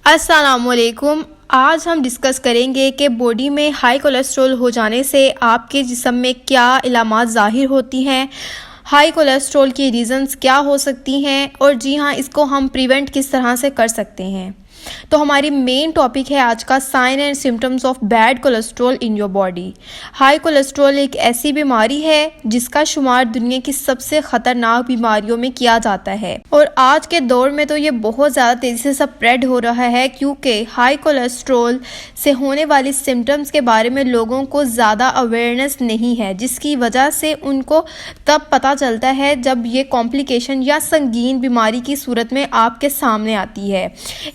अस्सलामुअलैकुम। आज हम डिस्कस करेंगे कि बॉडी में हाई कोलेस्ट्रॉल हो जाने से आपके जिस्म में क्या इलामात ज़ाहिर होती हैं, हाई कोलेस्ट्रॉल की रीज़न्स क्या हो सकती हैं और जी हाँ, इसको हम प्रिवेंट किस तरह से कर सकते हैं। तो हमारी मेन टॉपिक है आज का sign and symptoms of bad cholesterol in your body. High cholesterol एक ऐसी बीमारी है जिसका शुमार दुनिया की सबसे ख़तरनाक बीमारियों में किया जाता है और आज के दौर में तो ये बहुत ज़्यादा तेज़ी से स्प्रेड हो रहा है क्योंकि हाई कोलेस्ट्रॉल से होने वाली सिम्टम्स के बारे में लोगों को ज़्यादा अवेयरनेस नहीं है, जिसकी वजह से उनको तब पता चलता है जब ये कॉम्प्लिकेशन या संगीन बीमारी की सूरत में आपके सामने आती है।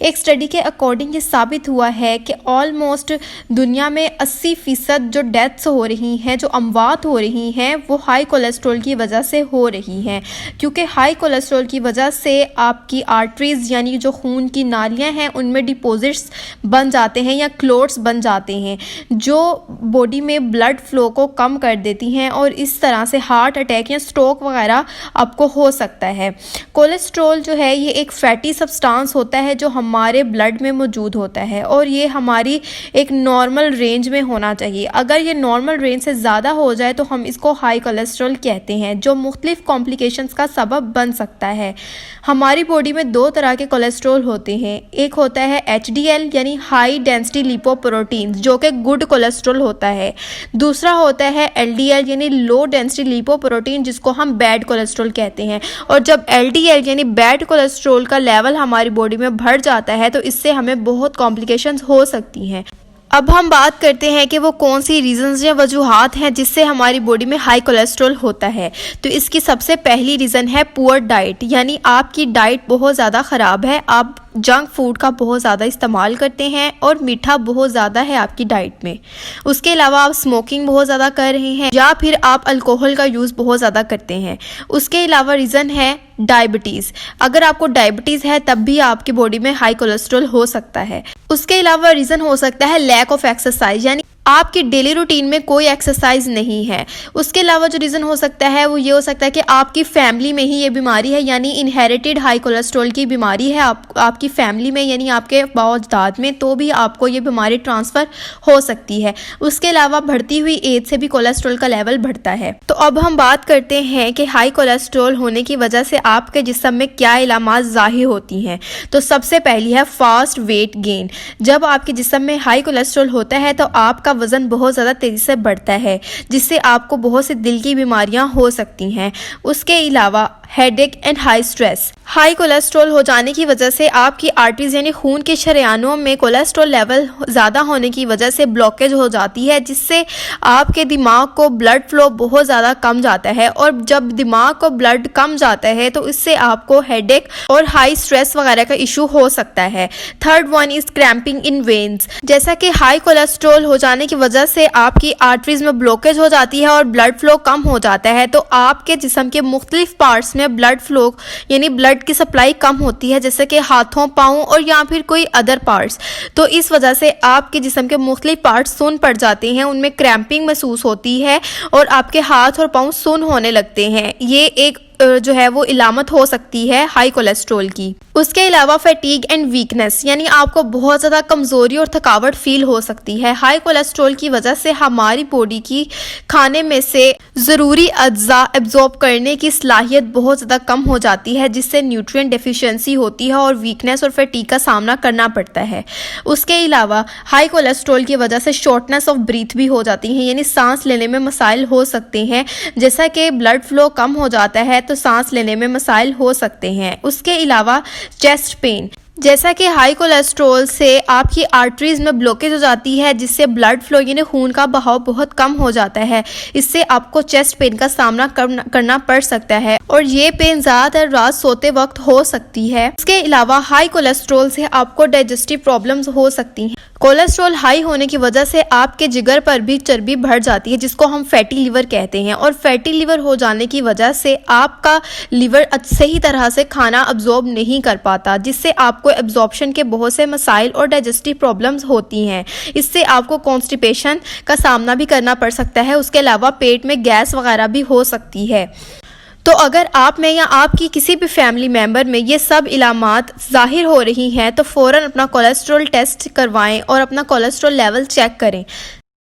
एक स्टडी के अकॉर्डिंग ये साबित हुआ है कि ऑलमोस्ट दुनिया में 80% जो डेथ्स हो रही हैं, जो अमवात हो रही हैं, वो हाई कोलेस्ट्रॉल की वजह से हो रही हैं क्योंकि हाई कोलेस्ट्रॉल की वजह से आपकी आर्टरीज यानी जो खून की नालियां हैं उनमें डिपॉजिट्स बन जाते हैं या क्लोट्स बन जाते हैं जो बॉडी में ब्लड फ्लो को कम कर देती हैं और इस तरह से हार्ट अटैक या स्ट्रोक वगैरह आपको हो सकता है। कोलेस्ट्रॉल जो है ये एक फैटी सब्सटेंस होता है जो हमारे ब्लड में मौजूद होता है और ये हमारी एक नॉर्मल रेंज में होना चाहिए। अगर ये नॉर्मल रेंज से ज़्यादा हो जाए तो हम इसको हाई कोलेस्ट्रॉल कहते हैं, जो मुख्तलिफ कॉम्प्लिकेशंस का सबब बन सकता है। हमारी बॉडी में दो तरह के कोलेस्ट्रॉल होते हैं, एक होता है HDL यानी हाई डेंसिटी लिपोप्रोटीन जो कि गुड कोलेस्ट्रॉल होता है, दूसरा होता है LDL यानी लो डेंसिटी लिपोप्रोटीन जिसको हम बैड कोलेस्ट्रॉल कहते हैं। और जब LDL यानी बैड कोलेस्ट्रॉल का लेवल हमारी बॉडी में बढ़ जाता है तो इससे हमें बहुत कॉम्प्लिकेशंस हो सकती हैं। अब हम बात करते हैं कि वो कौन सी रीज़न्स या वजूहात हैं जिससे हमारी बॉडी में हाई कोलेस्ट्रॉल होता है। तो इसकी सबसे पहली रीज़न है पुअर डाइट, यानी आपकी डाइट बहुत ज़्यादा ख़राब है, आप जंक फूड का बहुत ज़्यादा इस्तेमाल करते हैं और मीठा बहुत ज़्यादा है आपकी डाइट में। उसके अलावा आप स्मोकिंग बहुत ज़्यादा कर रहे हैं या फिर आप अल्कोहल का यूज़ बहुत ज़्यादा करते हैं। उसके अलावा रीज़न है डायबिटीज़, अगर आपको डायबिटीज़ है तब भी आपकी बॉडी में हाई कोलेस्ट्रॉल हो सकता है। उसके अलावा रीज़न हो सकता है लैक ऑफ एक्सरसाइज, यानी आपकी डेली रूटीन में कोई एक्सरसाइज नहीं है। उसके अलावा जो रीज़न हो सकता है वो ये हो सकता है कि आपकी फैमिली में ही ये बीमारी है, यानी इनहेरिटेड हाई कोलेस्ट्रॉल की बीमारी है आपकी फैमिली में यानी आपके बाप-दाद में, तो भी आपको ये बीमारी ट्रांसफ़र हो सकती है। उसके अलावा बढ़ती हुई एज से भी कोलेस्ट्रॉल का लेवल बढ़ता है। तो अब हम बात करते हैं कि हाई कोलेस्ट्रॉल होने की वजह से आपके जिस्म में क्या इलामात ज़ाहिर होती हैं। तो सबसे पहली है फास्ट वेट गेन। जब आपके जिस्म में हाई कोलेस्ट्रॉल होता है तो आपका वज़न बहुत ज़्यादा तेज़ी से बढ़ता है जिससे आपको बहुत से दिल की बीमारियां हो सकती हैं। उसके अलावा headache and high stress, high cholesterol हो जाने की वजह से आपकी आर्टरीज यानी खून के शरेयानों में कोलेस्ट्रॉल लेवल ज़्यादा होने की वजह से ब्लॉकेज हो जाती है जिससे आपके दिमाग को ब्लड फ्लो बहुत ज़्यादा कम जाता है और जब दिमाग को ब्लड कम जाता है तो इससे आपको हेडेक और हाई स्ट्रेस वगैरह का इशू हो सकता है। Third one is cramping in veins, जैसा कि हाई कोलेस्ट्रॉल हो जाने की वजह से आपकी आर्टरीज में ब्लॉकेज हो जाती है और ब्लड फ्लो कम हो जाता है तो आपके जिस्म के मुख्तलिफ पार्ट्स में ब्लड फ्लो यानी ब्लड की सप्लाई कम होती है, जैसे कि हाथों, पाँव और या फिर कोई अदर पार्ट्स। तो इस वजह से आपके जिस्म के मुख्तलिफ पार्ट्स सुन्न पड़ जाते हैं, उनमें क्रैम्पिंग महसूस होती है और आपके हाथ और पाँव सुन्न होने लगते हैं। ये एक जो है वो इलामत हो सकती है हाई कोलेस्ट्रॉल की। उसके अलावा फैटीग एंड वीकनेस, यानी आपको बहुत ज़्यादा कमज़ोरी और थकावट फील हो सकती है। हाई कोलेस्ट्रॉल की वजह से हमारी बॉडी की खाने में से ज़रूरी अज्जा एब्जॉर्ब करने की सलाहियत बहुत ज़्यादा कम हो जाती है जिससे न्यूट्रिएंट डेफिशिएंसी होती है और वीकनेस और फैटीग का सामना करना पड़ता है। उसके अलावा हाई कोलेस्ट्रॉल की वजह से शॉर्टनेस ऑफ ब्रीथ भी हो जाती है, यानी सांस लेने में मसाइल हो सकते हैं। जैसा कि ब्लड फ्लो कम हो जाता है तो सांस लेने में मसाइल हो सकते हैं। उसके अलावा चेस्ट पेन, जैसा कि हाई कोलेस्ट्रॉल से आपकी आर्टरीज में ब्लॉकेज हो जाती है जिससे ब्लड फ्लो यानी खून का बहाव बहुत कम हो जाता है, इससे आपको चेस्ट पेन का सामना करना पड़ सकता है और ये पेन ज़्यादातर रात सोते वक्त हो सकती है। इसके अलावा हाई कोलेस्ट्रॉल से आपको डाइजेस्टिव प्रॉब्लम्स हो सकती हैं। कोलेस्ट्रॉल हाई होने की वजह से आपके जिगर पर भी चर्बी बढ़ जाती है जिसको हम फैटी लीवर कहते हैं और फैटी लीवर हो जाने की वजह से आपका लीवर सही तरह से खाना अब्जॉर्ब नहीं कर पाता जिससे आपको एब्जॉर्प्शन के बहुत से मसाइल और डाइजेस्टिव प्रॉब्लम्स होती हैं। इससे आपको कॉन्स्टिपेशन का सामना भी करना पड़ सकता है। उसके अलावा पेट में गैस वगैरह भी हो सकती है। तो अगर आप में या आपकी किसी भी फैमिली मेम्बर में ये सब इलामात ज़ाहिर हो रही हैं तो फ़ौरन अपना कोलेस्ट्रॉल टेस्ट करवाएं और अपना कोलेस्ट्रॉल लेवल चेक करें।